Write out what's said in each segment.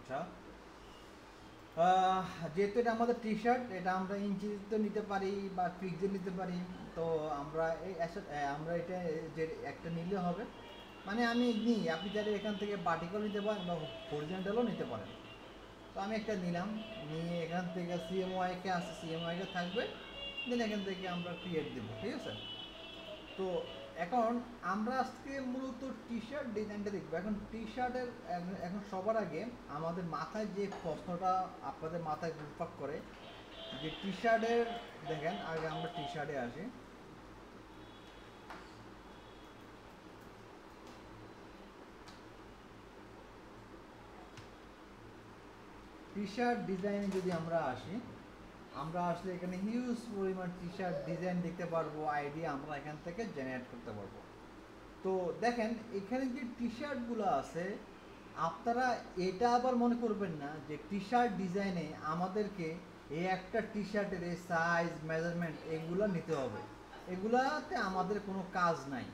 আচ্ছা, যেহেতু এটা আমাদের টি শার্ট, এটা আমরা ইঞ্চিতে নিতে পারি বা ফিক্সে নিতে পারি। তো আমরা আমরা এটা যে একটা নিলে হবে, মানে আমি নিই, আপনি চাইলে এখান থেকে পার্টিকল নিতে পারেন বা হরিজন্টালও নিতে পারেন। তো আমি একটা নিলাম, নিয়ে এখান থেকে সিএমওয়াইকে আসছে, সিএমওয়াইকে থাকবে, দেন এখান থেকে আমরা ক্রিয়েট দেবো, ঠিক আছে। তো এখন আমরা আজকে মূলত টি শার্ট ডিজাইনটা দেখবো। এখন টি শার্টের এখন সবার আগে আমাদের মাথায় যে প্রশ্নটা আপনাদের মাথায় ঘুরপাক করে যে টি শার্টের, দেখেন আগে আমরা টি শার্টে আসি। টি শার্ট ডিজাইনে যদি আমরা আসি, আমরা আসলে এখানে হিউজ পরিমাণ টি শার্ট ডিজাইন দেখতে পারবো, আইডিয়া আমরা এখান থেকে জেনারেট করতে পারবো। তো দেখেন এখানে যে টি শার্টগুলো আছে, আপনারা এটা আবার মনে করবেন না যে টি শার্ট ডিজাইনে আমাদেরকে এই একটা টি শার্টের এই সাইজ মেজারমেন্ট এগুলো নিতে হবে। এগুলাতে আমাদের কোনো কাজ নাই।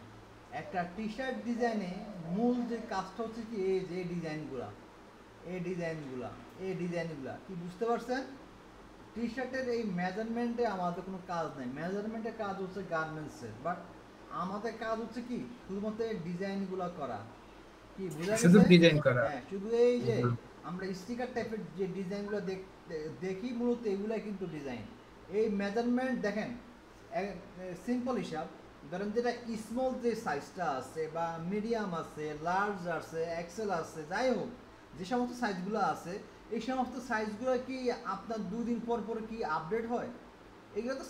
একটা টি শার্ট ডিজাইনে মূল যে কাজটা হচ্ছে কি, এই যে ডিজাইনগুলা, এই ডিজাইনগুলা, এই ডিজাইনগুলা কি বুঝতে পারছেন? টি শার্টের এই মেজারমেন্টে আমাদের কোনো কাজ নেই, মেজারমেন্টের কাজ হচ্ছে গার্মেন্টসের, বাট আমাদের কাজ হচ্ছে কি শুধুমাত্র ডিজাইনগুলো করা। কি বোঝা শুধু গেছে? ডিজাইন করা। হ্যাঁ, শুধু এই যে হুম। আমরা স্টিকার টাইপের যে ডিজাইনগুলো দেখি, মূলত এগুলাই কিন্তু ডিজাইন। এই মেজারমেন্ট দেখেন, সিম্পল হিসাব, ধরেন যেটা স্মল যে সাইজটা আছে বা মিডিয়াম আছে, লার্জ আছে, এক্সেল আছে, যাই হোক যে সমস্ত সাইজগুলো আছে, এই সমস্ত সাইজগুলো কি আপনার দুদিন পর পর কি আপডেট হয়? এগুলো তো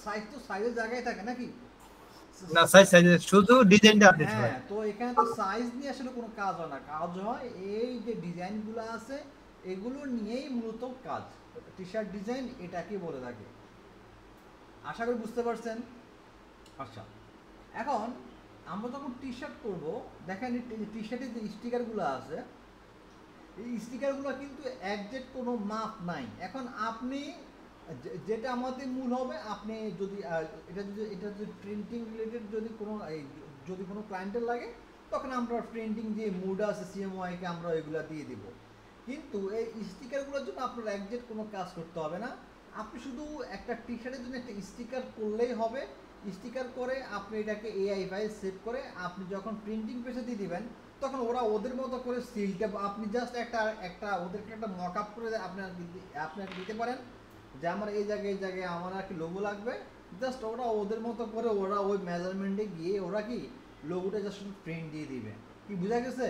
সাইজের জায়গায় থাকে নাকি? না, সাইজ সাইজ শুধু ডিজাইনটা আপডেট হ্যাঁ, হয়। তো এখানে তো সাইজ নিয়ে আসলে কোনো কাজ হয় না, কাজ হয় এই যে ডিজাইনগুলো আছে এগুলো নিয়েই মূলত কাজ। টি শার্ট ডিজাইন এটাকে বলে থাকে। আশা করি বুঝতে পারছেন। আচ্ছা, এখন আমরা যখন টি শার্ট করবো, দেখেন টি শার্টের যে স্টিকারগুলো আছে, এই স্টিকারগুলো কিন্তু একজ্যাক্ট কোনো মাপ নাই। এখন আপনি যেটা আমাদের মূল হবে, আপনি যদি এটা যদি প্রিন্টিং রিলেটেড যদি কোনো যদি কোনো ক্লায়েন্টের লাগে, তখন আমরা প্রিন্টিং যে মুড আছে সিএমওয়াইকে আমরা এগুলো দিয়ে দিব। কিন্তু এই স্টিকারগুলোর জন্য আপনার একজ্যাক্ট কোনো কাজ করতে হবে না। আপনি শুধু একটা টি শার্টের জন্য একটা স্টিকার করলেই হবে। স্টিকার করে আপনি এটাকে এআই ফাইল সেভ করে আপনি যখন প্রিন্টিং প্রেসে দিয়ে দিবেন, তখন ওরা ওদের মতো করে সিলটা, আপনি জাস্ট একটা একটা ওদেরকে একটা মক আপ করে আপনাকে দিতে পারেন যে আমার এই জায়গায় আমার আর কি লোগো লাগবে। জাস্ট ওরা ওদের মতো করে ওরা ওই মেজারমেন্টে গিয়ে ওরা কি লোগোটা জাস্ট প্রিন্ট দিয়ে দিবে। কি বোঝা গেছে?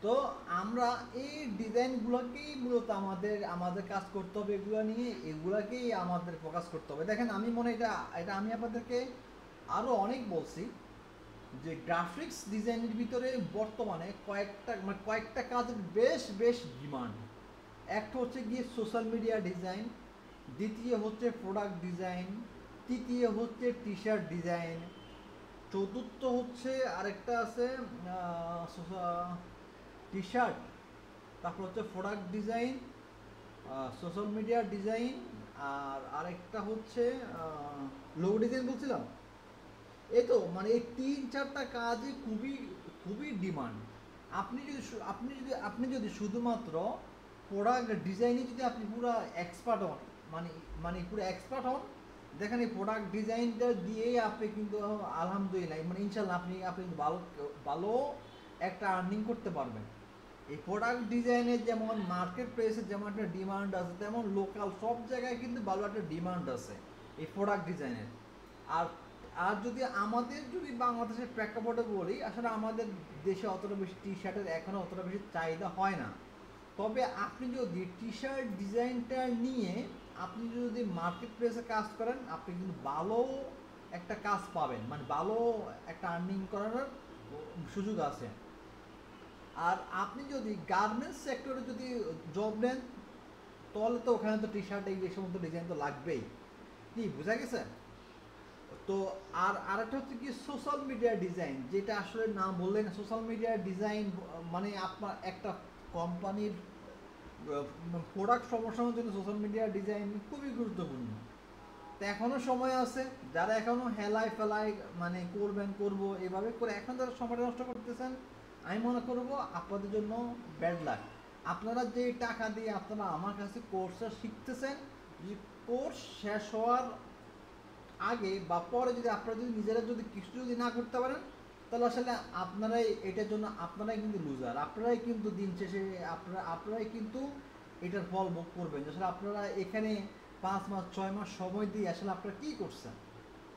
তো আমরা এই ডিজাইনগুলোকেই মূলত আমাদের আমাদের কাজ করতে হবে, এগুলো নিয়ে এগুলাকেই আমাদের ফোকাস করতে হবে। দেখেন আমি মনে এটা এটা আমি আপনাদেরকে আরও অনেক বলছি যে গ্রাফিক্স ডিজাইনের ভিতরে বর্তমানে কয়েকটা কাজের বেশ বেশ ডিমান্ড। একটা হচ্ছে গিয়ে সোশ্যাল মিডিয়া ডিজাইন, দ্বিতীয় হচ্ছে প্রোডাক্ট ডিজাইন, তৃতীয় হচ্ছে টি শার্ট ডিজাইন, চতুর্থ হচ্ছে আরেকটা আছে টি শার্ট, তারপর হচ্ছে product design, social media design, আর আরেকটা হচ্ছে লোগো ডিজাইন বলছিলাম। এই তো মানে এই তিন চারটা কাজই খুবই খুবই ডিমান্ড। আপনি যদি শুধুমাত্র প্রোডাক্ট ডিজাইনে যদি আপনি পুরো এক্সপার্ট হন, মানে মানে পুরো এক্সপার্ট হন, দেখেন এই প্রোডাক্ট ডিজাইনটা দিয়েই আপনি কিন্তু আলহামদুলিল্লাহ মানে ইনশাল্লাহ আপনি আপনি ভালো ভালো একটা আর্নিং করতে পারবেন। এই প্রোডাক্ট ডিজাইনের যেমন মার্কেট প্লেসে যেমন একটা ডিমান্ড আছে, তেমন লোকাল সব জায়গায় কিন্তু ভালো একটা ডিমান্ড আছে এই প্রোডাক্ট ডিজাইনের। আর আর যদি আমাদের যদি বাংলাদেশের প্রেক্ষাপটে বলি, আসলে আমাদের দেশে অতটা বেশি টি শার্টের এখনও অতটা বেশি চাহিদা হয় না। তবে আপনি যদি টি শার্ট ডিজাইনটা নিয়ে আপনি যদি মার্কেট প্লেসে কাজ করেন, আপনি কিন্তু ভালো একটা কাজ পাবেন, মানে ভালো একটা আর্নিং করার সুযোগ আছে। আর আপনি যদি গার্মেন্টস সেক্টরে যদি জব নেন, তাহলে তো ওখানে তো টি শার্ট এই সমস্ত ডিজাইন তো লাগবেই। কি বোঝা গেছে? তো আর আরেকটা হচ্ছে কি সোশ্যাল মিডিয়া ডিজাইন, যেটা আসলে না বললে না। সোশ্যাল মিডিয়া ডিজাইন মানে আপনার একটা কোম্পানির প্রোডাক্ট প্রমোশনের জন্য সোশ্যাল মিডিয়া ডিজাইন খুবই গুরুত্বপূর্ণ। তো এখনও সময় আছে, যারা এখনও হেলায় ফেলায় মানে করবো এভাবে করে এখন যারা সময় নষ্ট করতেছেন, আমি মনে করব আপনাদের জন্য ব্যাড লাক। আপনারা যে টাকা দিয়ে আপনারা আমার কাছে কোর্সটা শিখতেছেন, যে কোর্স শেষ হওয়ার আগে বা পরে যদি আপনারা যদি নিজেরা যদি কিছু যদি না করতে পারেন, তাহলে আসলে আপনারাই এটার জন্য আপনারাই কিন্তু লুজার। আপনারাই কিন্তু দিন শেষে আপনারাই কিন্তু এটার ফল ভোগ করবেন। আসলে আপনারা এখানে 5 মাস 6 মাস সময় দিয়ে আসলে আপনারা কী করছেন,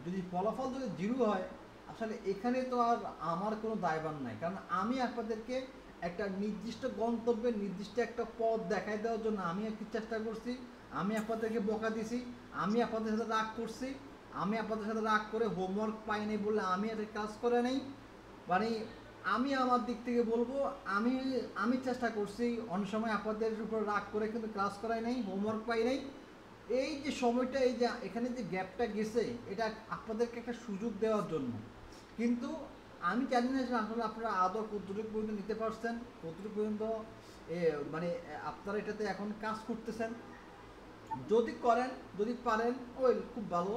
যদি ফলাফল যদি জিরো হয়, আসলে এখানে তো আর আমার কোনো দায়ভার নাই। কারণ আমি আপনাদেরকে একটা নির্দিষ্ট গন্তব্যের নির্দিষ্ট একটা পথ দেখাই দেওয়ার জন্য আমি একটু চেষ্টা করছি। আমি আপনাদেরকে বকা দিছি, আমি আপনাদের সাথে রাগ করছি, আমি আপনাদের সাথে রাগ করে হোমওয়ার্ক পাইনি বলে আমি একটা কাজ করে নেই। মানে আমি আমার দিক থেকে বলবো, আমি আমি চেষ্টা করছি অনেক সময় আপনাদের উপর রাগ করে কিন্তু ক্লাস করাই নাই, হোমওয়ার্ক পাই নাই। এই যে সময়টা, এই যে এখানে যে গ্যাপটা গেছে, এটা আপনাদেরকে একটা সুযোগ দেওয়ার জন্য। কিন্তু আমি জানি না যে আসলে আপনারা আদৌ কতটুকু পর্যন্ত নিতে পারছেন, কতটুকু পর্যন্ত মানে আপনারা এটাতে এখন কাজ করতেছেন। যদি করেন, যদি পারেন, ওই খুব ভালো।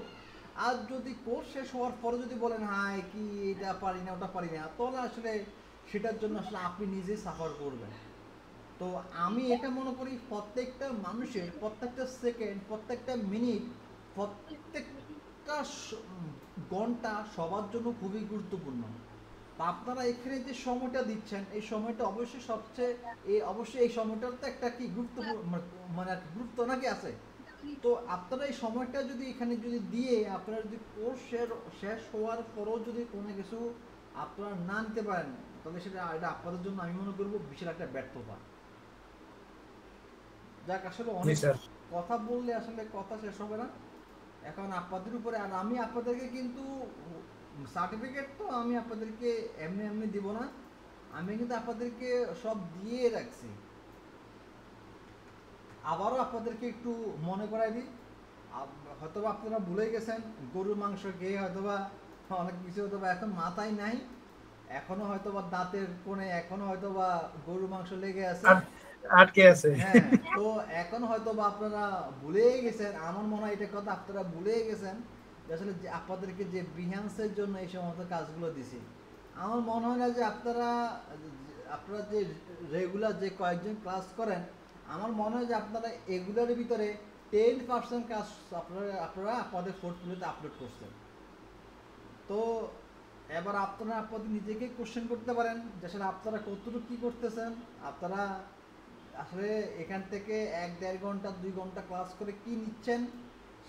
আর যদি কোর্স শেষ হওয়ার পরে যদি বলেন হ্যাঁ কি এটা পারি না ওটা পারি না, তাহলে আসলে সেটার জন্য আসলে আপনি নিজেই সাফার করবেন। তো আমি এটা মনে করি প্রত্যেকটা মানুষের প্রত্যেকটা সেকেন্ড, প্রত্যেকটা মিনিট, প্রত্যেকটা ঘন্টা সবার জন্য খুবই গুরুত্বপূর্ণ। তা আপনারা এখানে যে সময়টা দিচ্ছেন, এই সময়টা অবশ্যই সবচেয়ে অবশ্যই এই সময়টার তো একটা কি গুরুত্বপূর্ণ মানে গুরুত্ব নাকি আছে। তো আপনারা এই সময়টা যদি এখানে যদি দিয়ে আপনারা যদি কোর্স শেষ হওয়ার পরও যদি কোনো কিছু আপনারা না নিতে পারেন, তাহলে এটা আপনাদের জন্য আমি মনে করবো বিশাল একটা ব্যর্থতা। যাক, আসলে অনেক কথা বললে আসলে কথা শেষ হবে না। এখন আপনাদের উপরে, আর আমি আপনাদেরকে কিন্তু সার্টিফিকেট তো আমি আপনাদেরকে এমনি এমনি দিব না, আমি কিন্তু আপনাদেরকে সব দিয়ে রাখছি। আবারও আপনাদেরকে একটু মনে করাই দিই, হয়তোবা আপনারা ভুলে গেছেন গরুর মাংস খেয়ে, হয়তোবা অনেক কিছু হয়তোবা এখন মাথায় নাই, এখনো হয়তোবা দাঁতের কোণে এখনো হয়তোবা গরুর মাংস লেগে আছে, আটকে আছে। হ্যাঁ। তো এখন হয়তোবা আপনারা ভুলেই গেছেন, আমার মনে হয় এটা কথা আপনারা ভুলেই গেছেন যে আসলে যে আপনাদেরকে যে বিহান্সের জন্য এই সমস্ত কাজগুলো দিছি। আমার মনে হয় না যে আপনারা যে রেগুলার যে কয়েকজন ক্লাস করেন, আমার মনে হয় যে আপনারা এগুলোর ভিতরে 10% কাজ আপনারা আপনাদের পোর্টফোলিওতে আপলোড করছেন। তো এবার আপনারা আপনাদের নিজেকে কোশ্চেন করতে পারেন যে আসলে আপনারা কতটুকু কী করতেছেন। আপনারা আসলে এখান থেকে 1-1.5 ঘন্টা 2 ঘন্টা ক্লাস করে কি নিচ্ছেন,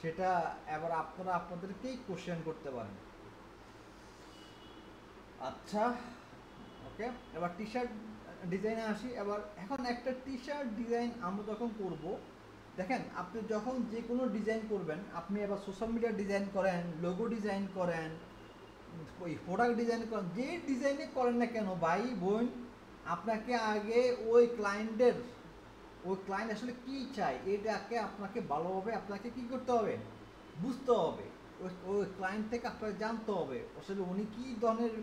সেটা এবার আপনারা আপনাদেরকেই কোশ্চেন করতে পারেন। আচ্ছা, ওকে, এবার টি শার্ট ডিজাইনে আসি। এখন একটা টি শার্ট ডিজাইন আমরা যখন করব, দেখেন আপনি যখন যে কোনো ডিজাইন করবেন, আপনি এবার সোশ্যাল মিডিয়া ডিজাইন করেন, লোগো ডিজাইন করেন, ওই প্রোডাক্ট ডিজাইন করেন, যে ডিজাইনে করেন না কেন ভাই বোন, আপনাকে আগে ওই ক্লায়েন্ট আসলে কি চায় এটাকে আপনাকে ভালোভাবে আপনাকে কি করতে হবে, বুঝতে হবে। ওই ক্লায়েন্ট থেকে আপনাকে জানতে হবে আসলে উনি কি ধরনের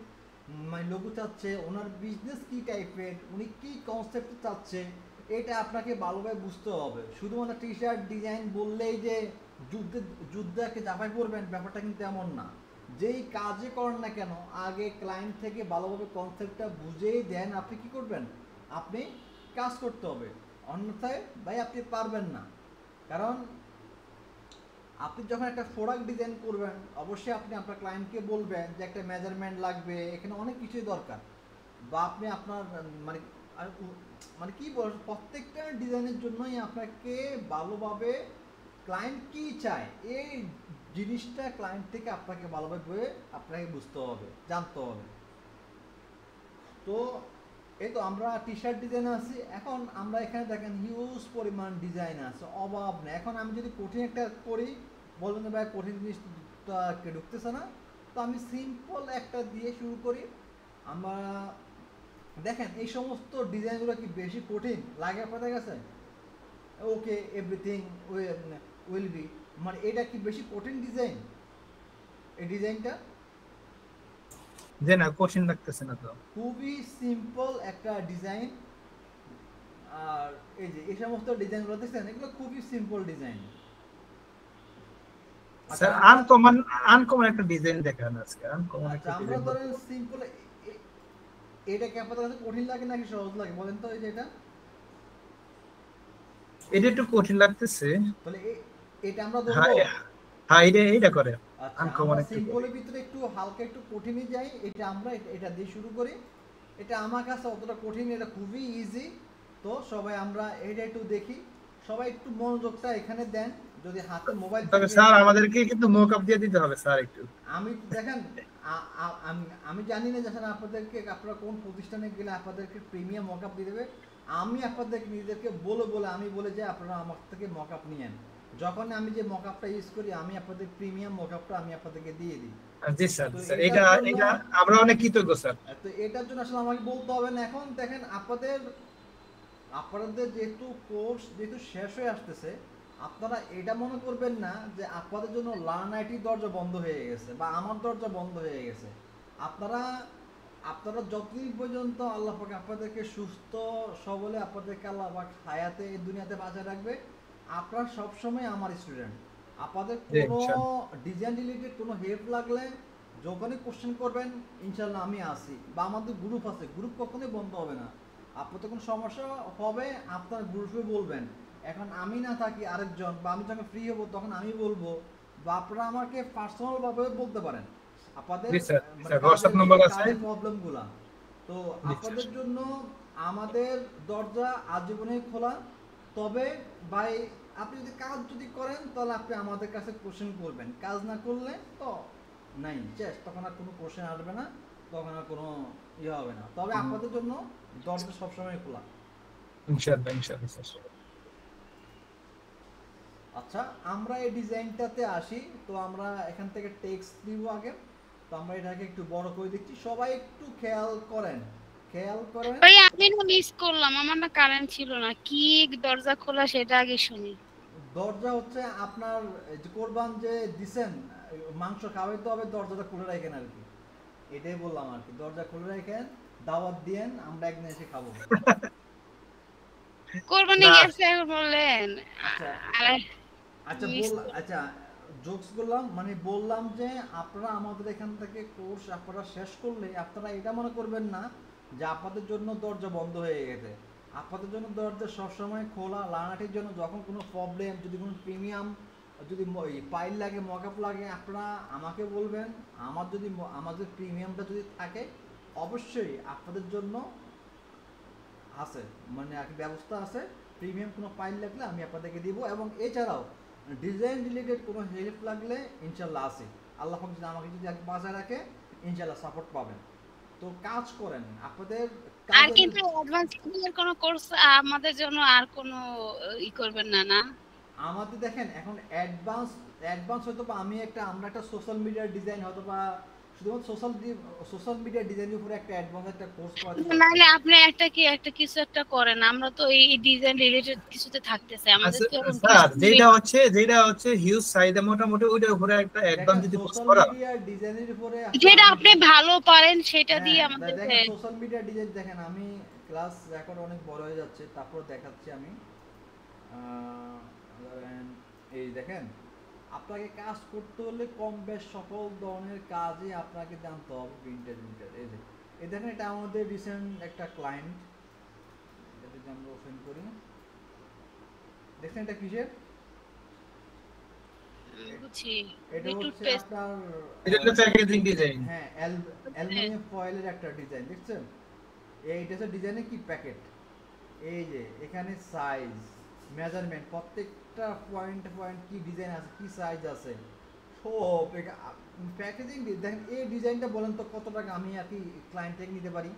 মানে লোগো চাচ্ছে, ওনার বিজনেস কি টাইপের, উনি কি কনসেপ্ট চাচ্ছে, এটা আপনাকে ভালোভাবে বুঝতে হবে। শুধুমাত্র টি শার্ট ডিজাইন বললেই যে যুদ্ধকে জাফাই করবেন, ব্যাপারটা কিন্তু এমন না। যেই কাজে করেন না কেন, আগে ক্লায়েন্ট থেকে ভালোভাবে কনসেপ্টটা বুঝেই দেন আপনি কি করবেন, আপনি কাজ করতে হবে। অন্যথায় ভাই আপনি পারবেন না। কারণ আপনি যখন একটা প্রোডাক্ট ডিজাইন করবেন, অবশ্যই আপনি আপনার ক্লায়েন্টকে বলবেন যে একটা মেজারমেন্ট লাগবে, এখানে অনেক কিছুই দরকার। বা আপনি আপনার মানে মানে কি বল, প্রত্যেকটা ডিজাইনের জন্যই আপনাকে ভালোভাবে ক্লায়েন্ট কি চায় এই জিনিসটা ক্লায়েন্ট থেকে আপনাকে ভালোভাবে আপনাকে বুঝতে হবে, জানতে হবে। তো এই তো আমরা টি শার্ট ডিজাইনে আছি। এখন আমরা এখানে দেখেন হিউজ পরিমাণ ডিজাইন আছে, অভাব নেই। এখন আমি যদি কঠিন একটা করি, বলবেন ভাই কঠিন জিনিসটা ঢুকতেছে না, তো আমি সিম্পল একটা দিয়ে শুরু করি। আমরা দেখেন এই সমস্ত ডিজাইনগুলো কি বেশি কঠিন লাগে আপনাদের কাছে? ওকে, এভরিথিং উইল বি, মানে এটা কি বেশি কঠিন ডিজাইন? এই ডিজাইনটা যে না কঠিন লাগতেছে না, তো খুবই সিম্পল একটা ডিজাইন। আর এই যে এই সমস্ত ডিজাইনগুলো দেখছেন, এগুলো খুবই সিম্পল ডিজাইন। স্যার আনকমন একটা ডিজাইন দেখান আজকে, আনকমন একটা আমরা ডিজাইন। ধরেন সিম্পল এটা কি আপনাদের কাছে কঠিন লাগে নাকি সহজ লাগে বলেন তো? এই যে এটা একটু কঠিন লাগতেছে। তাহলে এটা আমরা হ্যাঁ, ধরবো। হ্যাঁ, এটা করে আচ্ছা, আনকমন আমরা একটু করে। সিম্পলের ভিতরে একটু হালকা একটু কঠিনই যাই। এটা আমরা এটা দিয়ে শুরু করি। এটা আমার কাছে অতটা কঠিন, এটা খুবই ইজি। তো সবাই আমরা এটা একটু দেখি। সবাই একটু মনোযোগটা এখানে দেন। যদি হাতে মোবাইল তবে থাকে, স্যার আমাদেরকে কিন্তু মকআপ দিয়ে দিতে হবে স্যার একটু। আমি দেখেন, আমি জানি না যখন আপনাদেরকে আপনারা কোন প্রতিষ্ঠানে গেলে আপনাদেরকে প্রিমিয়াম মকআপ দিয়ে দেবে। আমি আপনাদেরকে নিজেদেরকে আমি বলে যে আপনারা আমার থেকে মকআপ নিয়েন। যখন আমি যে মকআপটা ইউজ করি, আমি আপনাদের প্রিমিয়াম মকআপটা আমি আপনাদেরকে দিয়ে দিই। জি স্যার, তো স্যার এটার এটা জন্য এটা আমরা অনেক কৃতজ্ঞ স্যার। তো এটার জন্য আসলে আমাকে বলতে হবে না। এখন দেখেন, আপনাদের যেহেতু কোর্স যেহেতু শেষ হয়ে আসতেছে, আপনারা এটা মনে করবেন না যে আপনাদের জন্য লার্ন আইটির দরজা বন্ধ হয়ে গেছে বা আমার দরজা বন্ধ হয়ে গেছে। আপনারা আপনারা যতদিন পর্যন্ত আল্লাহ পাক আপনাদেরকে সুস্থ সবলে, আপনাদেরকে আল্লাহ পাক হায়াতে এই দুনিয়াতে বাঁচায় রাখবে, আপনারা সবসময় আমার স্টুডেন্ট। আপনাদের জি কোনো ইনশাআল্লাহ। ডিজাইন রিলেটেড কোনো হেল্প লাগলে যখনই কোশ্চেন করবেন, ইনশাল্লাহ আমি আসি। বা আমাদের গ্রুপ আছে, গ্রুপ কখনোই বন্ধ হবে না। আপনার যখন সমস্যা হবে আপনার গ্রুপে বলবেন। এখন আমি না থাকি আরেকজন, বা আমি যখন ফ্রি হব তখন আমি বলবো, বা আপনারা আমাকে পার্সোনাল ভাবে বলতে পারেন আপনাদের জি স্যার, মানে স্যার হোয়াটসঅ্যাপ নাম্বার আছে। কাজের প্রবলেমগুলা। তো জি স্যার। আপনাদের জন্য আমাদের দরজা আজীবনেই খোলা। তবে ভাই, আপনি যদি কাজ করেন তাহলে আপনি আমাদের কাছে কোশ্চেন করবেন, কাজ না করলে তো নাই, শেষ। তখন আর কোনো কোশ্চেন আসবে না, তখন আর কোনো ইয়ে হবে না। তবে আপনাদের জন্য দরজা সবসময় খোলা। ইনশাআল্লাহ, ইনশাআল্লাহ স্যার। আচ্ছা, আমরা এই ডিজাইনটাতে আসি। তো আমরা এখান থেকে টেক্সট দিব আগে। তো আমরা এটাকে একটু বড় করে দিচ্ছি, সবাই একটু খেয়াল করেন। ভাই আমি না মিস করলাম, আমার না কারেন্ট ছিল না, কি দরজা খোলা সেটা আগে শুনি। দরজা হচ্ছে আপনার যে কোরবান যে দিছেন, মাংস খাওয়াইতে হবে, দরজাটা খুলে রাখেন আর কি। এটাই বললাম আর কি, দরজা খুলে রাখেন, দাওয়াত দিয়েন, আমরা একদিন এসে খাবো। কোরবানি না গেছে বললেন। আচ্ছা আরে আচ্ছা মিস আচ্ছা, জোকস করলাম, মানে বললাম যে আপনারা আমাদের এখান থেকে কোর্স আপনারা শেষ করলে আপনারা এটা মনে করবেন না যে আপনাদের জন্য দরজা বন্ধ হয়ে গেছে। আপনাদের জন্য দরজা সবসময় খোলা। লার্নাটির জন্য যখন কোনো প্রবলেম, যদি কোনো প্রিমিয়াম, যদি পাইল লাগে, মকআপ লাগে, আপনারা আমাকে বলবেন। আমাদের প্রিমিয়ামটা যদি থাকে, অবশ্যই আপনাদের জন্য আছে, মানে আর কি ব্যবস্থা আছে। প্রিমিয়াম কোনো ফাইল লাগলে আমি আপনাদেরকে দিব। এবং এছাড়াও ডিজাইন রিলেটেড কোনো হেল্প লাগলে ইনশাল্লাহ আছে। আল্লাহ পাক যদি আমাকে যদি বাজায় রাখে, ইনশাল্লাহ সাপোর্ট পাবেন। তো কাজ করেন আপনাদের আর কাজের। কিন্তু অ্যাডভান্স এর কোনো কোর্স আমাদের জন্য আর কোনো ই করবেন না না? আমাদের দেখেন এখন অ্যাডভান্স অ্যাডভান্স হয়তো বা আমরা একটা সোশ্যাল মিডিয়ার ডিজাইন হয়তো বা শুধুমাত্র সোশ্যাল মিডিয়া ডিজাইনের উপরে একটা অ্যাডভান্স একটা কোর্স করাতে পারছি। নাহলে আপনি একটা কিছু একটা করেন, আমরা তো এই ডিজাইন রিলেটেড কিছুতে থাকতে চাই, আমাদের আচ্ছা তো এখন স্যার, কিছু যেটা হচ্ছে হিউজ চাহিদা মোটামুটি ওইটার উপরে একটা অ্যাডভান্স দেখেন যদি কোর্স সোশ্যাল করা। মিডিয়ার ডিজাইনের উপরে আসলে যেটা আমি আপনি ভালো পারেন সেটা দিয়ে হ্যাঁ, আমাদেরকে। দেখেন সোশ্যাল মিডিয়া ডিজাইন, দেখেন আমি ক্লাস রেকর্ড অনেক বড় হয়ে যাচ্ছে, তারপর দেখাচ্ছি আমি। ধরেন, এই দেখেন, আপনাকে কাজ করতে হলে কম বেশ সকল ধরনের কাজই আপনাকে জানতে হবে। প্রিন্টার এই দেখেন, এটা আমাদের রিসেন্ট একটা ক্লায়েন্ট, এটা যদি আমরা ওপেন করি, দেখছেন এটা কিসের? বুঝছি, এটা একটু হচ্ছে টেস্ট। আপনার এটা হচ্ছে প্যাকেজিং ডিজাইন। হ্যাঁ, অ্যালুমিনিয়াম ফয়েলের একটা ডিজাইন, দেখছেন? এইটা হচ্ছে ডিজাইনের কি প্যাকেট। এই যে এখানে সাইজ, মেজারমেন্ট, প্রত্যেকটা পয়েন্ট কি ডিজাইন আছে, কি সাইজ আছে, সব প্যাকেজিং। দেখেন এই ডিজাইনটা বলেন তো কত টাকা আমি আর কি ক্লায়েন্ট থেকে নিতে পারি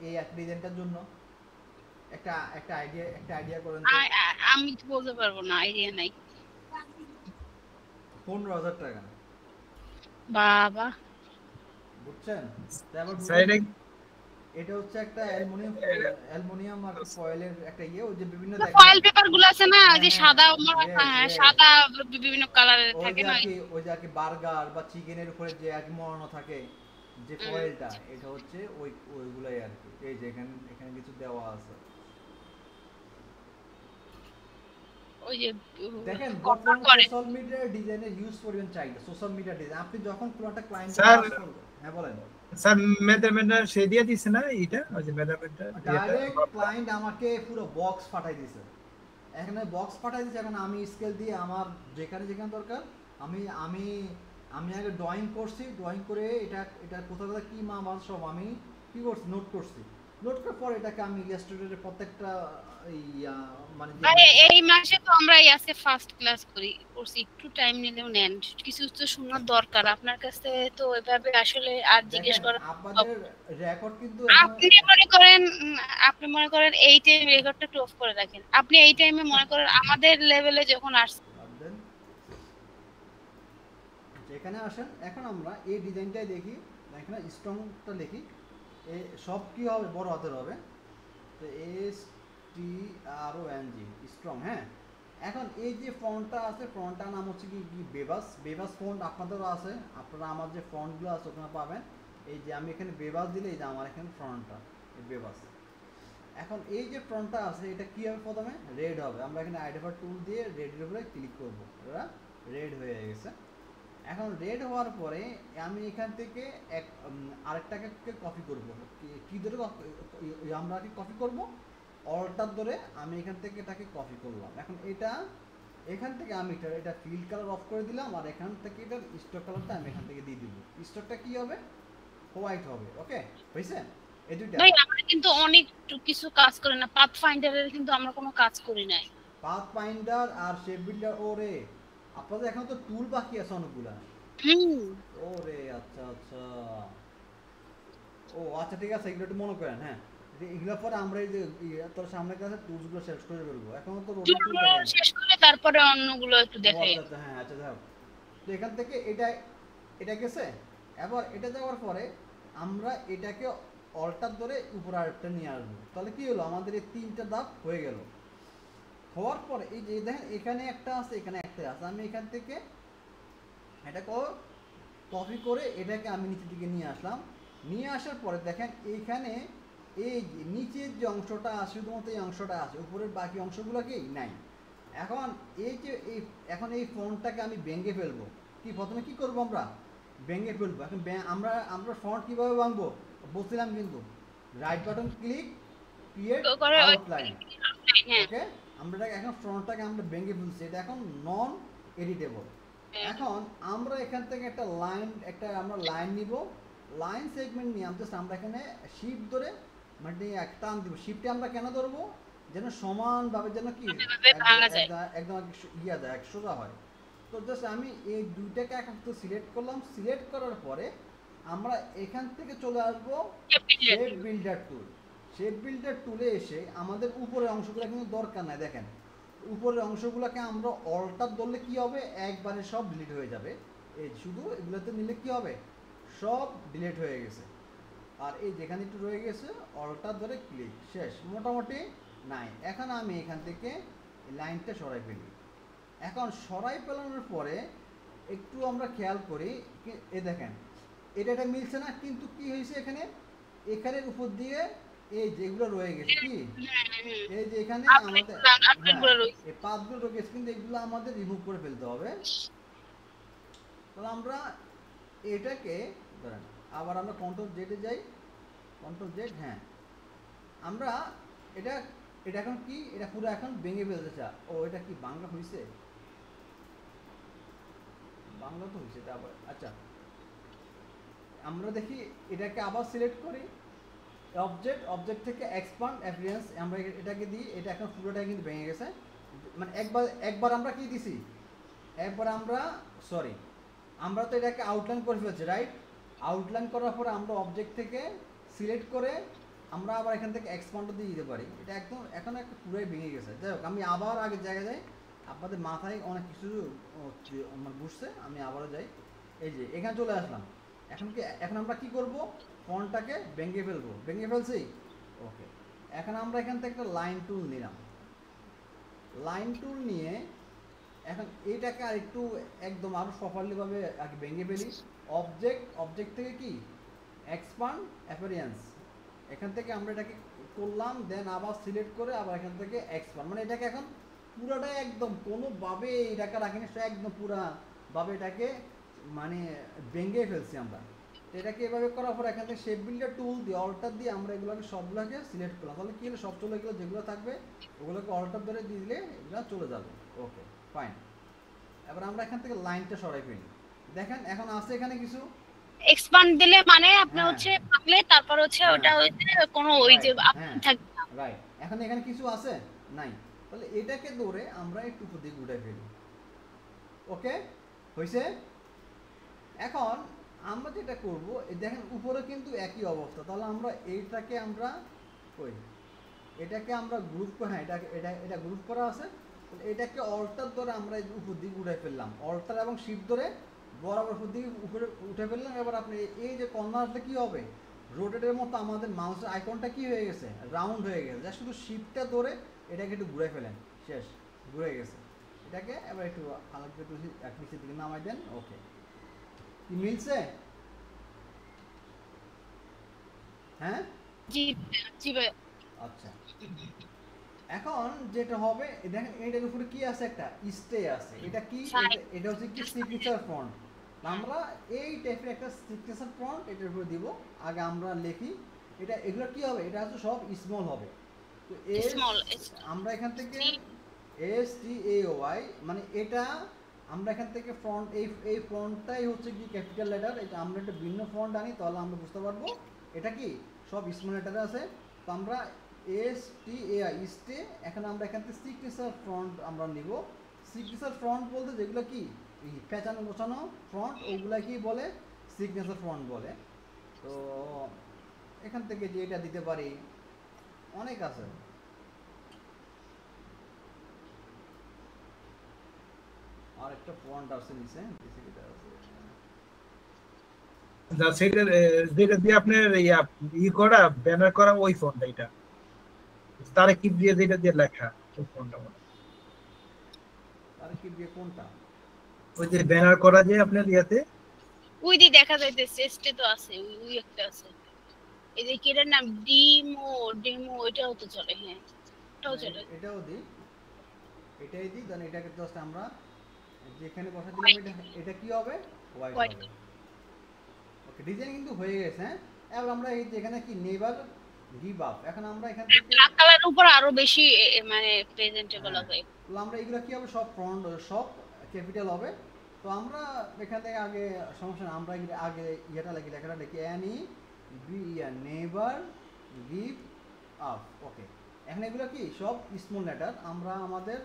এই এক ডিজাইনটার জন্য? একটা আইডিয়া করেন তো। আমি তো বলতে পারবো না, আইডিয়া নাই। 15,000 টাকা, বাবা, বুঝছেন? তারপর স্যার এটা হচ্ছে একটা অ্যালুমিনিয়াম আর কি ফয়েলের একটা ইয়ে, ওই যে বিভিন্ন দেখেন। ফয়েল পেপার গুলো আছে না, ওই যে হ্যাঁ, সাদা, yes, yes। সাদা বিভিন্ন কালারের ওই থাকে যে না। আর কি বার্গার বা চিকেনের উপরে যে আর কি মোড়ানো থাকে, যে ফয়েলটা, এটা হচ্ছে ওইগুলাই আর কি। এই যে এখানে কিছু দেওয়া আছে, ওই যে দেখেন। কভার বর্তমান করে। সোশ্যাল মিডিয়ার ডিজাইনের ইউজ করবেন চাইলে, সোশ্যাল মিডিয়া ডিজাইন আপনি যখন কোনো একটা ক্লায়েন্টের স্যার কাজ করবেন। হ্যাঁ বলেন। স্যার মেজারমেন্টটা সে দিয়ে দিছে না এটা, ওই যে মেজারমেন্টটা ডাইরেক্ট ক্লায়েন্ট আমাকে পুরো বক্স পাঠাই দিছে, এখানে বক্স পাঠাই দিছে। এখন আমি স্কেল দিয়ে আমার যেখানে যেখানে দরকার আমি আমি আমি আগে ড্রয়িং করছি, ড্রয়িং করে এটা কোথাও কোথাও কী মাপ সব আমি কী করছি নোট করছি, নোট করার পর এটাকে আমি ইলাস্ট্রেটরের প্রত্যেকটা মানে ভাই এই মাসে তো আমরা আজকে ফার্স্ট ক্লাস করছি, একটু টাইম নিলেও নেন, কিছু তো শোনার দরকার আপনার কাছে, তো এভাবে আসলে আর জিজ্ঞেস করা আপনাদের রেকর্ড কিন্তু আপনি মনে করেন এই টাইম রেকর্ডটা একটু অফ করে রাখেন, আপনি এই টাইমে মনে করেন আমাদের লেভেলে যখন আসছেন যেখানে আসেন। এখন আমরা এই ডিজাইনটাই দেখি, এখানে স্ট্রংটা লিখি, এই সব কি হবে বড় হাতের হবে, তো STRONG স্ট্রং। হ্যাঁ, এখন এই যে ফন্টটা আছে, ফন্টটার নাম হচ্ছে কি বেবাস। বেবাস ফন্ট আপনাদেরও আছে, আপনারা আমার যে ফন্টগুলো আছে ওখানে পাবেন। এই যে আমি এখানে বেবাস দিলে এই যে আমার এখানে ফ্রন্টটা এই বেবাস। এখন এই যে ফ্রন্টটা আছে এটা কি হবে, প্রথমে রেড হবে। আমরা এখানে আইডেন্টিফায়ার টুল দিয়ে রেডের উপরে ক্লিক করব, এটা রেড হয়ে গেছে। এখন রেড হওয়ার পরে আমি এখান থেকে আরেকটাকে কপি করব, কি ধরে আমরা কি কপি করব, অল্টার ধরে আমি এখান থেকে এটাকে কপি করলাম। এখন এটা এখান থেকে আমি এটা ফিল্ড কালার অফ করে দিলাম, আর এখান থেকে এটার স্টক কালারটা আমি এখান থেকে দিয়ে দিব। স্টকটা কি হবে, হোয়াইট হবে। ওকে, হয়েছে? এই দুইটা ভাই আমরা কিন্তু অনেক কিছু কাজ করি না, পাথ ফাইন্ডারের কিন্তু আমরা কোনো কাজ করি নাই। পাথ ফাইন্ডার আর শেপ বিল্ডার, ওরে আপনাদের এখন তো টুল বাকি আছে অনেকগুলা। ওরে আচ্ছা আচ্ছা, ও আচ্ছা ঠিক আছে, এগুলো একটু মনে করেন। হ্যাঁ, এগুলো পরে আমরা এই যে তোর সামনে কাছে টুলসগুলো শেষ করে করবো। এখন তো শেষ করে তারপরে অন্যগুলো একটু দেখাই। আচ্ছা হ্যাঁ, আচ্ছা যাও। তো এখান থেকে এটা গেছে। এবার এটা যাওয়ার পরে আমরা এটাকে অল্টার ধরে উপরে আরেকটা নিয়ে আসবো। তাহলে কি হলো, আমাদের এই তিনটা ধাপ হয়ে গেল। হওয়ার পরে এই যে দেখেন এখানে একটা আছে, এখানে একটা আছে, আমি এখান থেকে এটাকে কপি করে এটাকে আমি নিচের দিকে নিয়ে আসলাম। নিয়ে আসার পরে দেখেন এইখানে এই নিচের যে অংশটা আছে শুধুমাত্র এই অংশটা আছে, উপরের বাকি অংশগুলো কি নাই। এখন এই যে এখন এই ফন্টটাকে আমি ভেঙে ফেলবো। কি প্রথমে কি করব, আমরা ভেঙে ফেলবো। এখন আমরা ফন্ট কিভাবে ভাঙবো বলছিলাম, কিন্তু right button click, create outline. Okay, আমরা এখন ফ্রন্টটাকে আমরা ভেঙে ফেলছি, এটা এখন নন এডিটেবল। এখন আমরা এখান থেকে একটা লাইন নিব, লাইন সেগমেন্ট নিয়ে আমরা এখানে শিফট ধরে মানে একটা টান দিব। শিফটে আমরা কেন ধরবো, যেন সমানভাবে যেন কি একদম যায় সোজা হয়। তো জাস্ট আমি এই দুইটাকে একত্র সিলেক্ট করলাম। সিলেক্ট করার পরে আমরা এখান থেকে চলে আসবো শেপ বিল্ডার টুল। শেপ বিল্ডার টুলে এসে আমাদের উপরের অংশগুলো কিন্তু দরকার নাই। দেখেন উপরের অংশগুলোকে আমরা অল্টার ধরলে কি হবে, একবারে সব ডিলিট হয়ে যাবে। এই শুধু এগুলোতে নিলে কি হবে, সব ডিলিট হয়ে গেছে। আর এই যেখানে একটু রয়ে গেছে অল্টার ধরে ক্লিক, শেষ, মোটামুটি নাই। এখন আমি এখান থেকে লাইনটা সরাই ফেলি। এখন সরাই ফেলানোর পরে একটু আমরা খেয়াল করি, এ দেখেন এটা মিলছে না, কিন্তু কি হয়েছে এখানের উপর দিয়ে এই যেগুলো রয়ে গেছে, কি এই যে এখানে আমাদের এই পাতগুলো রয়ে গেছে, কিন্তু এগুলো আমাদের রিমুভ করে ফেলতে হবে। তাহলে আমরা এটাকে ধরেন আবার আমরা কন্ট্রোল জেডে যাই, কন্ট্রোল জেড। হ্যাঁ, আমরা এটা এখন কি, এটা পুরো এখন ভেঙে ফেলতে চা। ও এটা কি বাংলা হয়েছে, বাংলা তো হয়েছে এটা আবার। আচ্ছা, আমরা দেখি এটাকে আবার সিলেক্ট করি, অবজেক্ট থেকে এক্সপান্ড অ্যাপিয়ারেন্স আমরা এটাকে দিই। এটা এখন পুরোটাই কিন্তু ভেঙে গেছে, মানে একবার আমরা কি দিছি, একবার আমরা তো এটাকে আউটলাইন করে ফেলছি, রাইট? আউটলাইন করার পরে আমরা অবজেক্ট থেকে সিলেক্ট করে আমরা আবার এখান থেকে এক্সপান্ডও দিয়ে দিতে পারি। এটা একদম এখন একটা পুরোই ভেঙে গেছে। যাই হোক, আমি আবার আগের জায়গায় যাই, আপনাদের মাথায় অনেক কিছু আমার বুঝছে, আমি আবারও যাই। এই যে এখানে চলে আসলাম। এখন আমরা কি করব, ফন্টটাকে ভেঙে ফেলছি। ওকে, এখন আমরা এখান থেকে একটা লাইন টুল নিলাম। লাইন টুল নিয়ে এখন এইটাকে আর একটু একদম আরো প্রপারলি ভাবে আগে ভেঙে ফেলি। অবজেক্ট থেকে কি এক্সপান্ড অ্যাপিয়ারেন্স, এখান থেকে আমরা এটাকে করলাম, দেন আবার সিলেক্ট করে আবার এখান থেকে এক্সপান্ড, মানে এটাকে এখন পুরোটাই একদম কোনোভাবে এটাকে রাখিনি, একদম পুরোভাবে এটাকে মানে ভেঙে ফেলছি আমরা। এটাকে এভাবে করার পর এখান থেকে শেপ বিল্ডার টুল দিয়ে অল্টার দিয়ে আমরা এগুলোকে সবগুলোকে সিলেক্ট করলাম, তাহলে কি হলো সব চলে গেলো, যেগুলো থাকবে ওগুলোকে অল্টার ধরে দিয়ে দিলে এগুলো চলে যাবে। Okay fine. এবার আমরা এখান থেকে লাইনটা সরাই ফেলি। দেখেন এখন আছে এখানে কিছু এক্সপান্ড দিলে মানে আপনি হ্যাঁ হচ্ছে পারলে তারপর হচ্ছে হ্যাঁ ওটা হইতে কোনো ওই যে রাইট আপনি হ্যাঁ থাকবে না। রাইট। এখন এখানে কিছু আছে নাই, তাহলে এটাকে ধরে আমরা একটু উপর দিকে উঠে ফেলি। ওকে হয়েছে। এখন আমরা যেটা করব দেখেন উপরে কিন্তু একই অবস্থা, তাহলে আমরা এইটাকে আমরা কই এটাকে আমরা গ্রুপ, হ্যাঁ এটা এটা এটা গ্রুপ করা আছে, এটাকে অল্টার ধরে আমরা এই উপর দিকে উঠে ফেললাম, অল্টার এবং শিফট ধরে বরাবর উপর দিকে উপরে উঠে ফেললাম। এবার আপনি এই যে কর্নারটা কি হবে, রোটেটের মতো আমাদের মাউসের আইকনটা কি হয়ে গেছে, রাউন্ড হয়ে গেছে, যা শুধু শিফটটা ধরে এটাকে একটু ঘুরে ফেলেন, শেষ, ঘুরে গেছে। এটাকে এবার একটু হালকা একটু এক নিচের দিকে নামাই দেন। ওকে কি মিলছে? হ্যাঁ জি জি ভাই। আচ্ছা এখন যেটা হবে দেখেন এটার উপরে কি আছে, একটা স্টে আছে, এটা কি এটা হচ্ছে কি সিগনেচার ফন্ট। আমরা এই টাইপের একটা সিগনেচার ফন্ট এটার উপরে দিব। আগে আমরা লিখি এটা, এগুলো কি হবে, এটা হচ্ছে সব স্মল হবে। তো এস স্মল আমরা এখান থেকে এস টি এ ওয়াই মানে এটা আমরা এখান থেকে ফন্ট এই ফন্টটাই হচ্ছে কি ক্যাপিটাল লেটার। এটা আমরা একটা ভিন্ন ফন্ট আনি তাহলে আমরা বুঝতে পারবো এটা কি সব স্মল লেটারে আছে। তো আমরা S T A I stay, এখন আমরা এখান থেকে সিগনেচার ফ্রন্ট আমরা নিব। সিগনেচার ফ্রন্ট বলতে যেগুলো কি পেঁচানো গোছানো ফ্রন্ট ওগুলা কি বলে, সিগনেচার ফ্রন্ট বলে। তো এখান থেকে যে এটা দিতে পারি অনেক আছে। আর একটা ফন্ট আছে নিচে সেটা যেটা দিয়ে আপনার করা ব্যানার করা ওই ফন্টটা, এটা তারে কি দিয়ে যেটা দিয়ে লেখা ওই ফন্টটা, তার কি দিয়ে কোনটা, ওই যে ব্যানার করা যে আপনার ইয়াতে ওই দি দেখা যাইতেছে চেস্টে তো আছে, ওই একটা আছে। এই যে কিটার নাম ডিমো ডিমো, এটাও তো চলে। হ্যাঁ এটাও চলে। এটাও দিই, এটাই দিই, দেন এটাকে জাস্ট আমরা যেখানে বসা দিলাম এটা এটা কি হবে, হোয়াইট হবে। ওকে ডিজাইন কিন্তু হয়ে গেছে। হ্যাঁ এবার আমরা এই যে এখানে কি নেভার গিভ আপ, এখন আমরা এখান থেকে ব্ল্যাক কালারের উপর আরো বেশি মানে প্রেজেন্টেবল হবে। তো আমরা এগুলো কি হবে সব ফ্রন্ট সব ক্যাপিটাল হবে। তো আমরা এখান থেকে আগে সমস্যা না, আমরা আগে ইয়েটা লাগি লেখাটা দেখি এন ই বি ইয়ার নেভার গিভ আপ। ওকে এখন এগুলো কি সব স্মল লেটার। আমরা আমাদের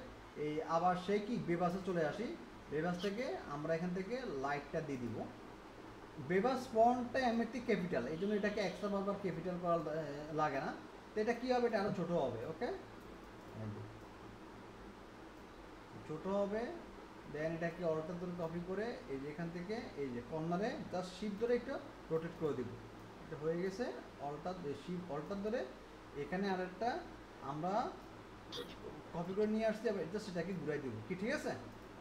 এই আবার সেই কি বেবাসে চলে আসি, বেবাস থেকে আমরা এখান থেকে লাইটটা দিয়ে দিব। বেবাস ফন্টটা এমনিতে ক্যাপিটাল, এই জন্য এটাকে এক্সট্রা বারবার ক্যাপিটাল করা লাগে না। তো এটা কি হবে, এটা আরো ছোট হবে। ওকে ছোট হবে, দেন এটাকে অল্টার ধরে কপি করে এই যে এখান থেকে এই যে কর্নারে জাস্ট শিফট ধরে একটু রোটেট করে দিব। এটা হয়ে গেছে। অল্টার শিফট অল্টার ধরে এখানে আরেকটা আমরা কপি করে নিয়ে আসছি, আবার জাস্ট এটাকে ঘুরাই দিব কি, ঠিক আছে?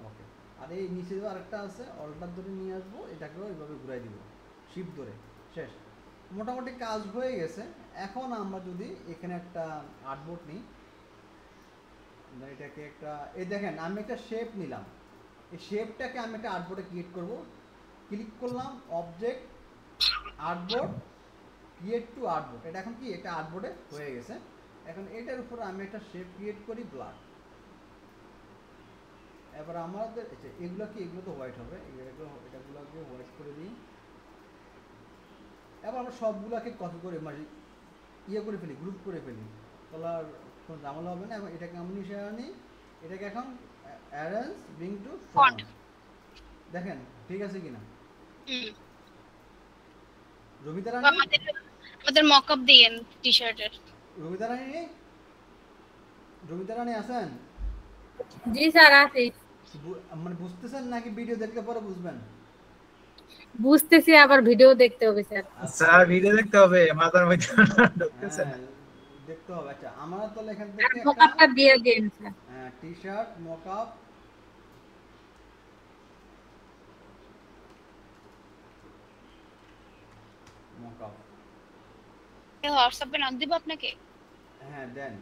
ওকে আর এই নিচে যে আরেকটা আছে অল্টার ধরে নিয়ে আসবো, এটাকেও এইভাবে ঘুরাই দিব শিফট ধরে, শেষ। মোটামুটি কাজ হয়ে গেছে। এখন আমরা যদি এখানে একটা আর্টবোর্ড নিই, এটাকে একটা এই দেখেন আমি একটা শেপ নিলাম, এই শেপটাকে আমি একটা আর্টবোর্ডে ক্রিয়েট করব। ক্লিক করলাম object artboard create to artboard, এটা এখন কি একটা আর্টবোর্ডে হয়ে গেছে। এখন এটার উপর আমি একটা শেপ ক্রিয়েট করি ব্ল্যাক। এবার আমাদের এগুলো কি এগুলো তো হোয়াইট হবে, এটাগুলোকে হোয়াইট করে দিই। এবার আমরা সবগুলোকে কপি করে মানে ইয়ে করে ফেলি, গ্রুপ করে ফেলি, তাহলে আর কোনো ঝামেলা হবে না। এবং এটাকে আমি নিচে আনি, এটাকে এখন অ্যারেঞ্জ ব্রিং টু ফ্রন্ট, দেখেন ঠিক আছে কিনা। রবিতা রানী আমাদের মকআপ দিয়েন টি-শার্টের। রবিতা রানী আছেন? জি স্যার আছি। মানে বুঝতেছেন নাকি ভিডিও দেখলে পরে বুঝবেন? বুঝতেছি, আবার ভিডিও দেখতে হবে স্যার। স্যার ভিডিও দেখতে হবে, মাথার মধ্যে ঢুকতেছে না। দেখতে হবে। আচ্ছা আমরা তাহলে এখান থেকে মকআপটা দিয়ে দেন স্যার। হ্যাঁ টি-শার্ট মকআপ হোয়াটসঅ্যাপে নাম দিব আপনাকে। হ্যাঁ দেন,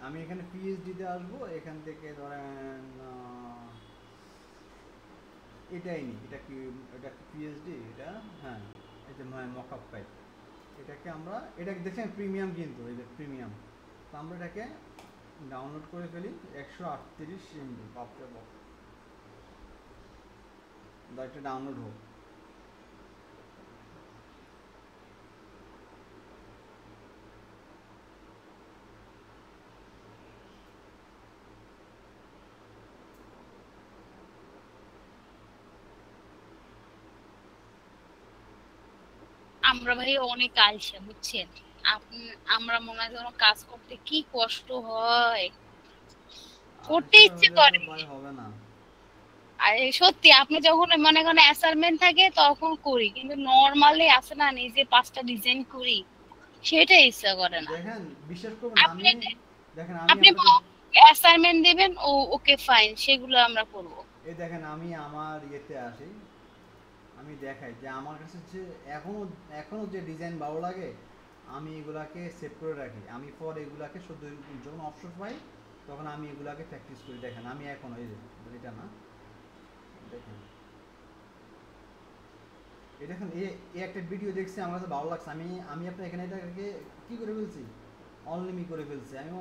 আমি এখানে পিএইচডি তে আসবো, এখান থেকে ধরেন এটাই নি, এটা কি পিএইচডি এটা, হ্যাঁ এই যে মকআপ ফাইল, এটাকে আমরা এটাকে দেখেন প্রিমিয়াম, কিন্তু এই যে প্রিমিয়াম, তো আমরা এটাকে ডাউনলোড করে ফেলি 138 MB। বাপরে বাপ, এটা ডাউনলোড হোক। আমরা ভাই অনেক আলসা বুঝছেন, আমরা মনে হয় কোনো কাজ করতে কি কষ্ট হয়, করতে ইচ্ছে করে। ভাই হবে না। আর সত্যি আপনি যখন মনে করেন অ্যাসাইনমেন্ট থাকে তখন করি, কিন্তু নরমালি আছে না নিজে 5টা ডিজাইন করি, সেটা ইচ্ছা করে না। দেখেন বিশ্বাস করবেন, আমি দেখেন আমি আপনি অ্যাসাইনমেন্ট দিবেন, ও ওকে ফাইন, সেগুলো আমরা করব। এই দেখেন আমি আমার ইয়েতে আসি, আমি দেখাই যে আমার কাছে যে এখনো যে ডিজাইন ভালো লাগে আমি এগুলাকে সেভ করে রাখি। আমি পর এগুলাকে শুধু যখন অপশন পাই তখন আমি এগুলাকে প্র্যাকটিস করি। দেখেন আমি এখন এই যে এটা না, দেখেন এই দেখেন এই একটা ভিডিও দেখছি আমার কাছে ভালো লাগছে, আমি আপনার এখানে এটাকে কি করে ফেলছি, অনলিমি করে ফেলছি। আমি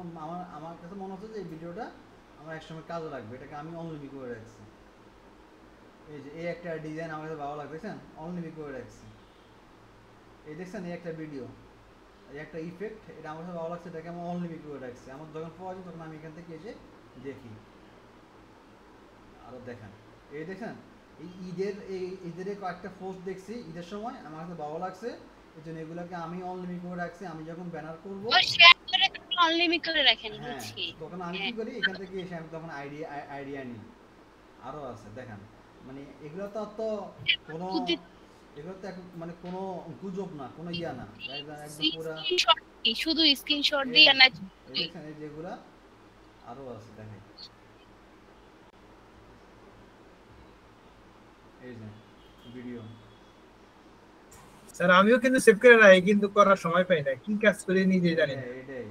আমার কাছে মনে হচ্ছে যে এই ভিডিওটা আমার একসময় কাজে লাগবে, এটাকে আমি অনলিমি করে রাখছি। এই যে এই একটা ডিজাইন আমার কাছে ভালো লাগে, দেখছেন অনলিমি করে রাখছি। এই দেখছেন এই একটা ভিডিও, এই একটা ইফেক্ট, এটা আমার কাছে ভালো লাগছে, এটাকে আমি অনলিমি করে রাখছি। আমার যখন পাওয়া যায় তখন আমি এখান থেকে এসে দেখি। আরও দেখেন এই দেখেন এই ঈদের কয়েকটা পোস্ট দেখছি ঈদের সময়, আমার কাছে ভালো লাগছে, এই জন্য এগুলোকে আমি অনলিমি করে রাখছি। আমি যখন ব্যানার করবো অনলিমি করে রাখেন, হ্যাঁ বুঝছি। তখন আমি কি করি, এখান থেকে এসে আমি তখন আইডিয়া নিই। আরও আছে দেখেন, মানে এগুলো তো কোনো এগুলো তো মানে কোনো গুজব না, কোনো ইয়া না, একদম পুরা শুধু স্ক্রিনশট দিয়ে না। দেখেন এই যেগুলা আরও আছে দেখেন, এই যে ভিডিও। স্যার আমিও কিন্তু সেভ করে রাখি, কিন্তু করার সময় পাই না, কি কাজ করি নিজে জানি না। এটাই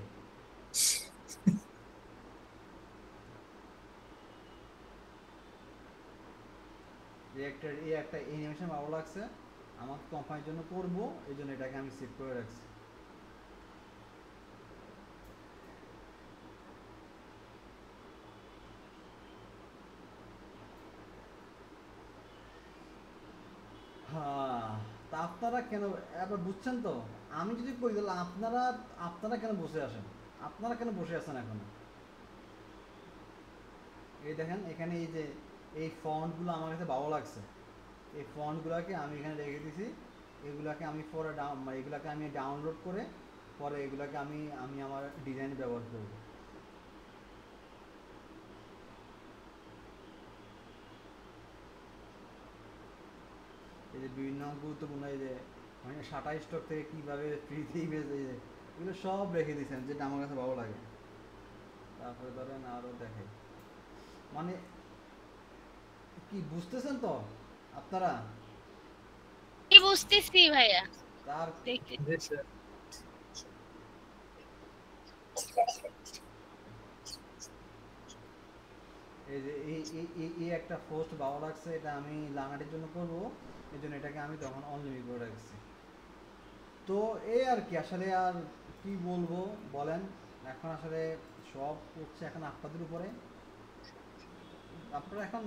এই একটা অ্যানিমেশন ভালো লাগছে, আমার কোম্পানির জন্য করব, এই জন্য এটাকে আমি সেভ করে রাখছি। হ্যাঁ, তা আপনারা কেন এবার বুঝছেন তো, আমি যদি কই তাহলে আপনারা কেন বসে আসেন, আপনারা কেন বসে আছেন এখন? এই দেখেন এখানে এই যে এই ফন্টগুলো আমার কাছে ভালো লাগছে, এই ফন্টগুলোকে আমি এখানে রেখে দিছি। এগুলাকে আমি পরে এগুলাকে আমি ডাউনলোড করে পরে এগুলাকে আমি আমার ডিজাইনে ব্যবহার করব। এই যে বিভিন্ন গুরুত্বপূর্ণ এই যে মানে শাটা স্টক থেকে কীভাবে ফ্রিতেই বেজে এগুলো সব রেখে দিয়েছেন, যেটা আমার কাছে ভালো লাগে। তারপরে ধরেন আরও দেখে, মানে কি বুঝতেছেন তো আপনারা? কি বুঝতেছি ভাইয়া, তার দেখতে এই যে এই একটা পোস্ট ভালো লাগছে, এটা আমি লানাটির জন্য করব, এই জন্য এটাকে আমি তখন অনলিমি করে রাখছি। তো এই আর কি, আসলে আর কি বলবো বলেন, এখন আসলে সব হচ্ছে এখন আপনাদের উপরে, আপনারা এখন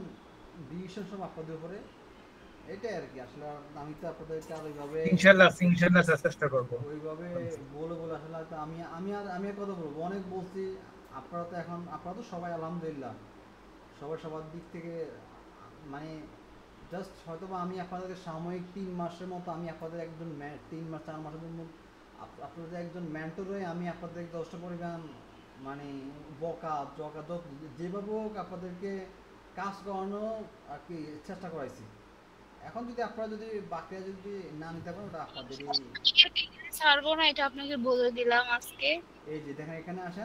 ডিসিশন সব আপনাদের উপরে, এটাই আর কি। আসলে আমি তো আপনাদেরকে আর ওইভাবে ইনশাআল্লাহ চেষ্টা করব, ওইভাবে বলে আসলে তো আমি আর কথা বলবো, অনেক বলছি। আপনারা তো সবাই আলহামদুলিল্লাহ সবার দিক থেকে মানে জাস্ট হয়তো বা আমি আপনাদেরকে সাময়িক 3 মাসের মতো আমি আপনাদের একজন 3 মাস 4 মাসের জন্য আপনাদের একজন মেন্টর হয়ে আমি আপনাদের 10টা পরিমাণ মানে যেভাবে হোক আপনাদেরকে কাজ করানো আর কি চেষ্টা করাইছি। এখন যদি আপনারা যদি বাকিরা যদি না নিতে পারেন ওটা আপনাদেরই। ছাড়বো না, এটা আপনাকে বলে দিলাম আজকে। এই যে দেখেন এখানে আসেন,